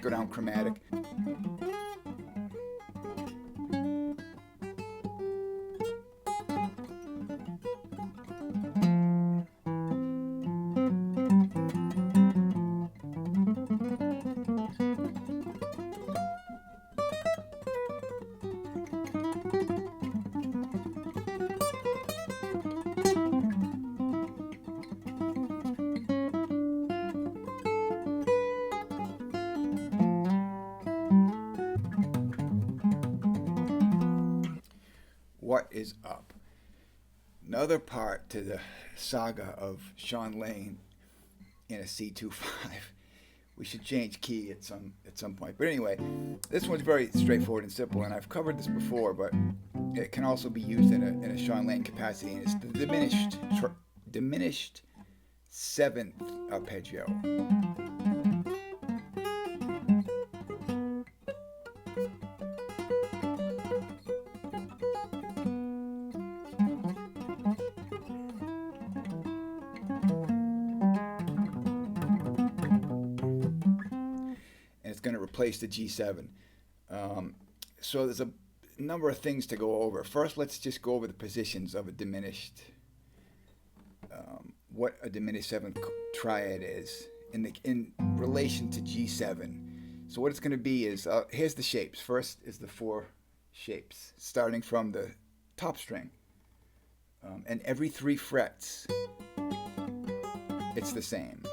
go down chromatic. What is up? Another part to the saga of Shawn Lane in a C25. We should change key at some point. But anyway, this one's very straightforward and simple, and I've covered this before, but it can also be used in a Shawn Lane capacity, and it's the diminished seventh arpeggio. Going to replace the G7. So there's a number of things to go over. First, let's just go over the positions of a diminished, what a diminished seventh triad is in relation to G7. So what it's going to be is, here's the shapes. First is the four shapes, starting from the top string. And every 3 frets, it's the same.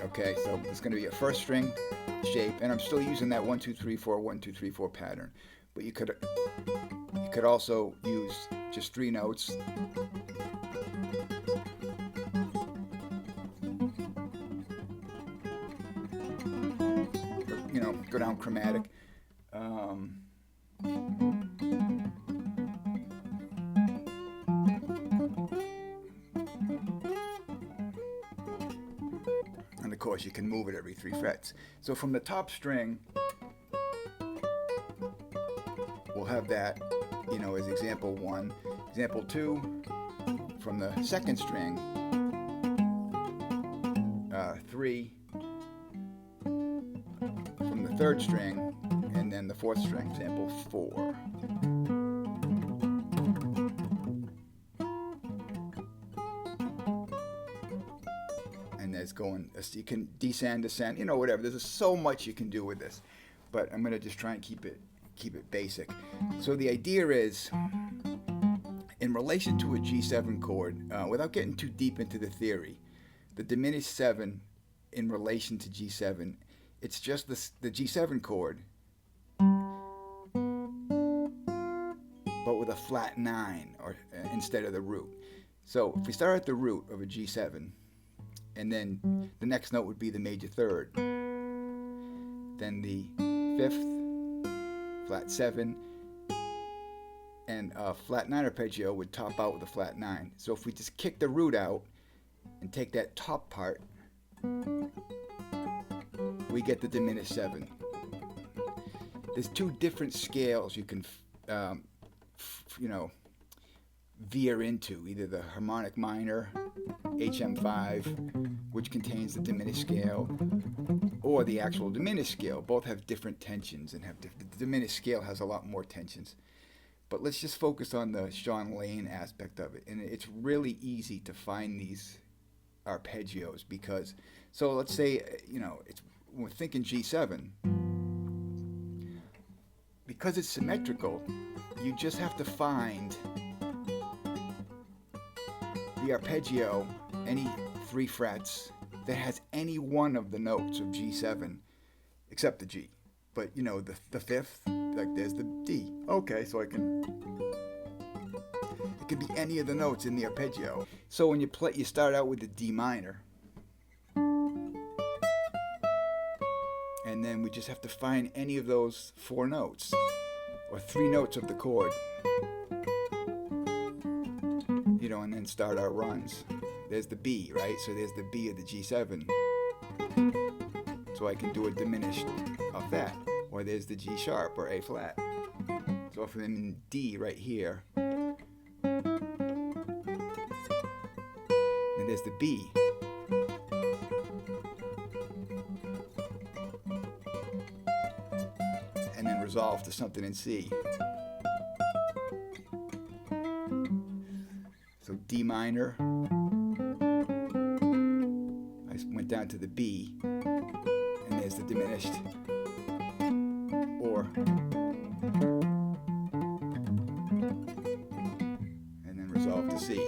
Okay, so it's going to be a first string shape, and I'm still using that 1 2 3 4 1 2 3 4 pattern. But you could also use just 3 notes. Or, go down chromatic. And of course, you can move it every 3 frets. So from the top string, we'll have that, as example 1. Example 2, from the second string, 3, from the third string, and then the fourth string, example 4. You can descend, ascend, whatever. There's so much you can do with this, but I'm going to just try and keep it basic. So the idea is, in relation to a G7 chord, without getting too deep into the theory, the diminished 7 in relation to G7, it's just the G7 chord, but with a flat 9 instead of the root. So if we start at the root of a G7, and then the next note would be the major third. Then the 5th, flat 7, and a flat 9 arpeggio would top out with a flat 9. So if we just kick the root out and take that top part, we get the diminished 7. There's 2 different scales you can, veer into, either the harmonic minor, HM5, which contains the diminished scale, or the actual diminished scale. Both have different tensions, and the diminished scale has a lot more tensions. But let's just focus on the Shawn Lane aspect of it. And it's really easy to find these arpeggios because, so let's say, we're thinking G7. Because it's symmetrical, you just have to find the arpeggio, any 3 frets, that has any one of the notes of G7, except the G. But, the 5th, like there's the D. Okay, so it could be any of the notes in the arpeggio. So when you play, you start out with the D minor. And then we just have to find any of those 4 notes, or 3 notes of the chord. And then start our runs. There's the B, right? So there's the B of the G7. So I can do a diminished of that. Or there's the G sharp or A flat. So if I'm in D right here, then there's the B. resolve to something in C. So D minor, I went down to the B, and there's the diminished, or, and then resolve to C.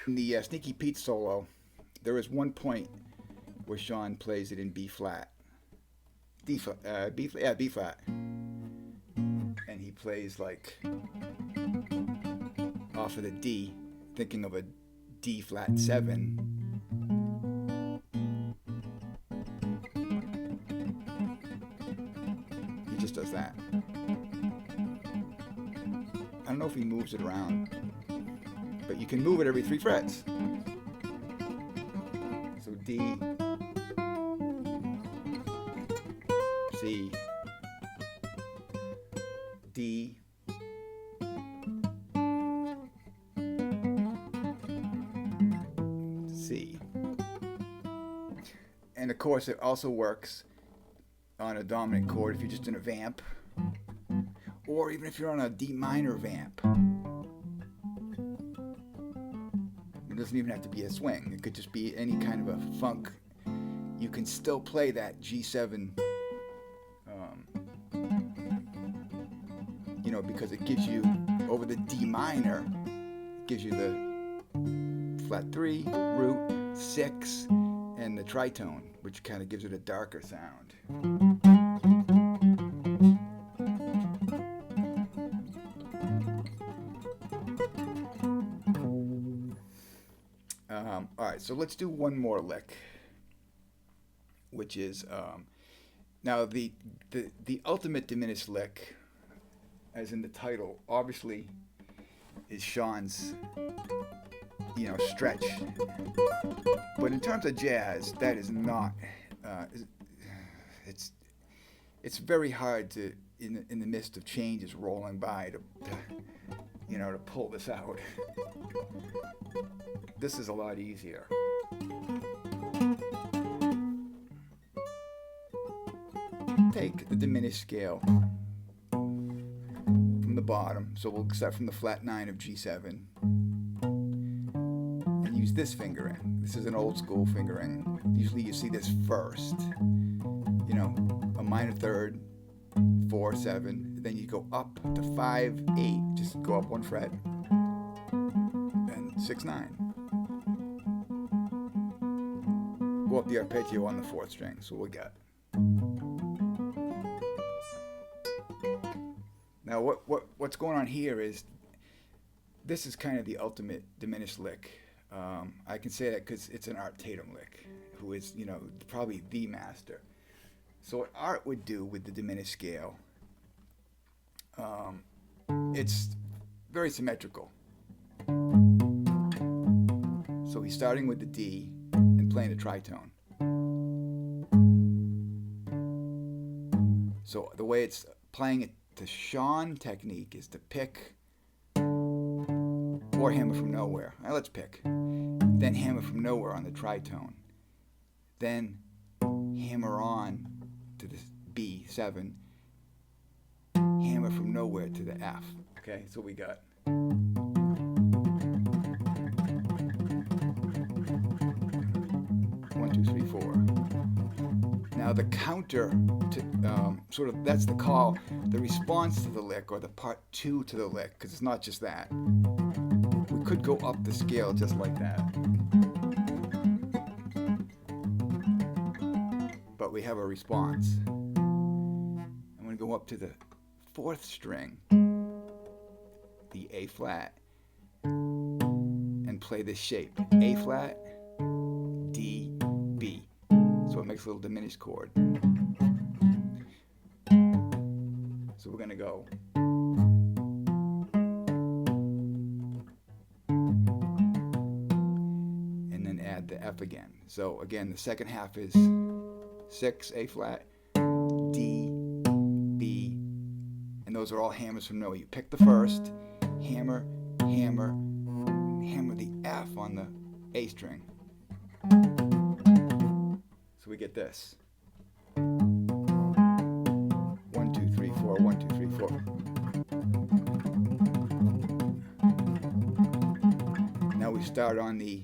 In the Sneaky Pete solo, there is one point where Shawn plays it in B flat, B flat, and he plays like off of the D, thinking of a D flat 7. He just does that. I don't know if he moves it around, but you can move it every 3 frets. So D, C, D, C. And of course it also works on a dominant chord if you're just in a vamp, or even if you're on a D minor vamp. It doesn't even have to be a swing. It could just be any kind of a funk. You can still play that G7, because it gives you, over the D minor, it gives you the flat 3, root, 6, and the tritone, which kind of gives it a darker sound. All right, so let's do one more lick, which is now the ultimate diminished lick, as in the title, obviously is Shawn's stretch, but in terms of jazz, that is not. It's very hard to in the midst of changes rolling by to pull this out. This is a lot easier. Take the diminished scale from the bottom, so we'll start from the flat 9 of G7, and use this fingering. This is an old school fingering. Usually you see this first, a minor third, 4, 7, then you go up to 5, 8, just go up 1 fret, and 6, 9. Go up the arpeggio on the 4th string, so we got. Now what's going on here is, this is kind of the ultimate diminished lick. I can say that because it's an Art Tatum lick, who is, probably the master. So what Art would do with the diminished scale, it's very symmetrical. So he's starting with the D and playing the tritone. So the way it's playing it, the Shawn technique is to pick or hammer from nowhere. Now let's pick. Then hammer from nowhere on the tritone. Then hammer on to the B7. Hammer from nowhere to the F. Okay, so we got. 1, 2, 3, 4. Now the counter to that's the call, the response to the lick, or the part 2 to the lick, because it's not just that. We could go up the scale just like that, but we have a response. go up to the 4th string, the A flat, and play this shape, A flat, D, B. So it makes a little diminished chord. So we're going to go. And then add the F again. So again, the second half is 6, A flat, D, B, and those are all hammers from Noah. You pick the first, hammer, hammer, hammer the F on the A string. So we get this. 1, 2, 3, 4, 1, 2, 3, 4. Now we start on the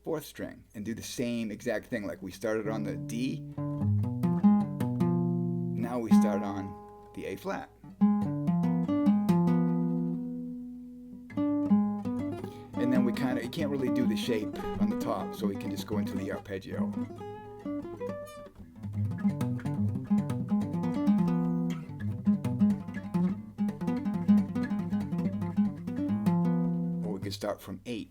4th string and do the same exact thing like we started on the D. Now we start on the A flat. And then we you can't really do the shape on the top, so we can just go into the arpeggio. Or we could start from 8.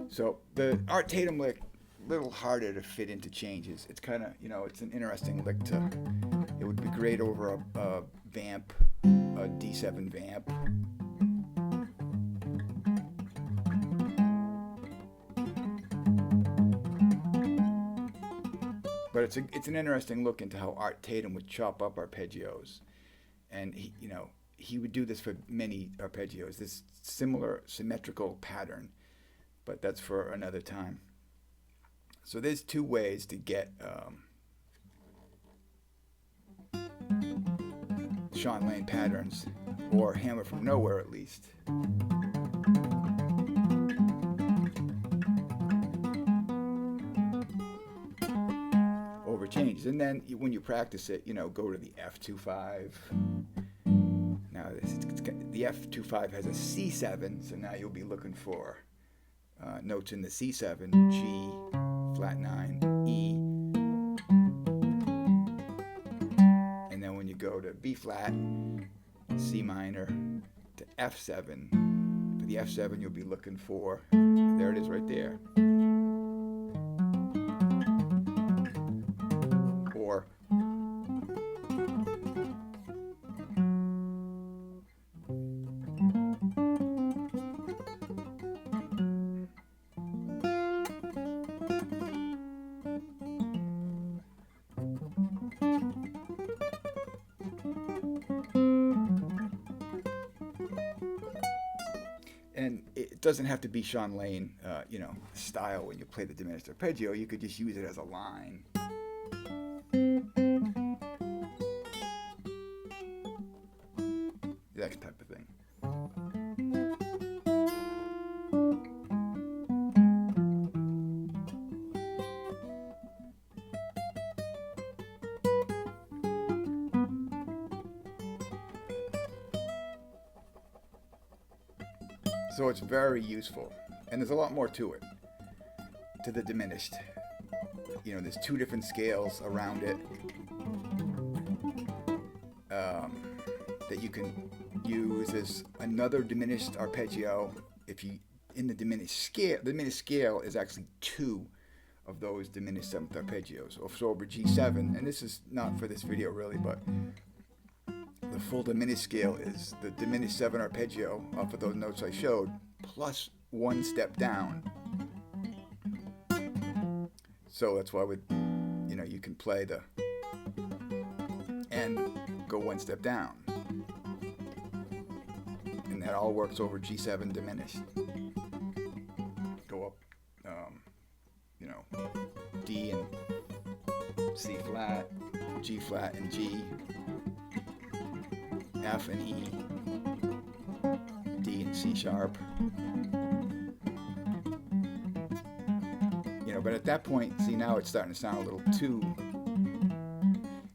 So the Art Tatum lick, a little harder to fit into changes. It's kind of, it's an interesting lick to, it would be great over a vamp, a D7 vamp. But it's an interesting look into how Art Tatum would chop up arpeggios. And he would do this for many arpeggios, this similar symmetrical pattern. But that's for another time. So there's 2 ways to get Shawn Lane patterns, or hammer from nowhere at least. Over changes. And then when you practice it, go to the F25. Now the F25 has a C7, so now you'll be looking for notes in the C7, G, flat 9, E, and then when you go to B flat, C minor, to F7, for the F7 you'll be looking for, there it is right there, or and it doesn't have to be Shawn Lane, style when you play the diminished arpeggio. You could just use it as a line. That type of thing. So it's very useful, and there's a lot more to it, to the diminished. There's 2 different scales around it that you can use. There's another diminished arpeggio. In the diminished scale is actually 2 of those diminished 7th arpeggios. So over G7, and this is not for this video really, but the full diminished scale is the diminished 7 arpeggio off of those notes I showed, plus 1 step down. So that's why you can play the and go 1 step down. And that all works over G7 diminished. Go up, D and C flat, G flat and G, F and E, D and C sharp. But at that point, see, now it's starting to sound a little too.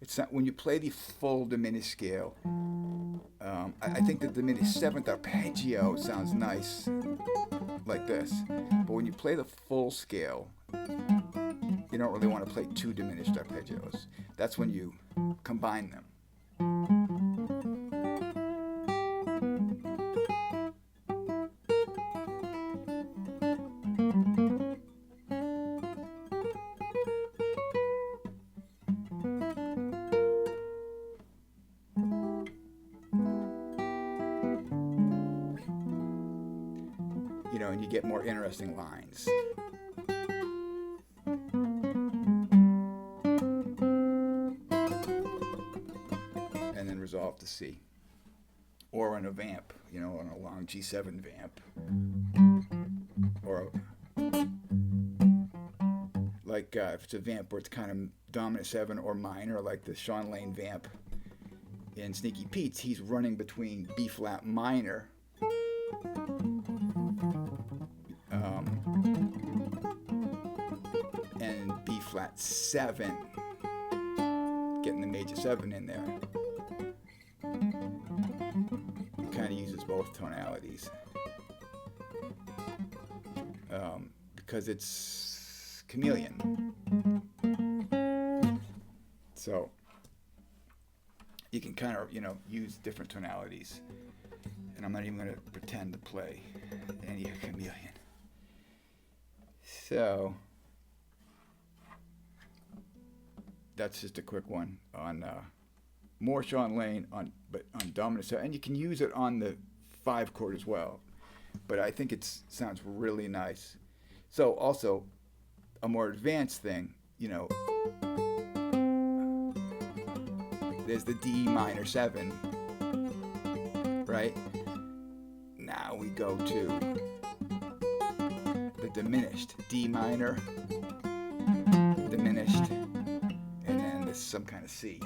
It's not, when you play the full diminished scale. I think the diminished 7th arpeggio sounds nice, like this. But when you play the full scale, you don't really want to play 2 diminished arpeggios. That's when you combine them. And you get more interesting lines. And then resolve to C. Or on a vamp, on a long G7 vamp. Or like if it's a vamp where it's kind of dominant 7 or minor, like the Shawn Lane vamp in Sneaky Pete's, he's running between B flat minor and B flat 7, getting the major 7 in there. It kind of uses both tonalities because it's chameleon. So you can kind of use different tonalities, and I'm not even going to pretend to play any chameleon. So that's just a quick one on more Shawn Lane but on dominant 7, and you can use it on the 5 chord as well. But I think it sounds really nice. So also a more advanced thing, there's the D minor 7, right? Now we go to the diminished D minor, diminished, and then there's some kind of C.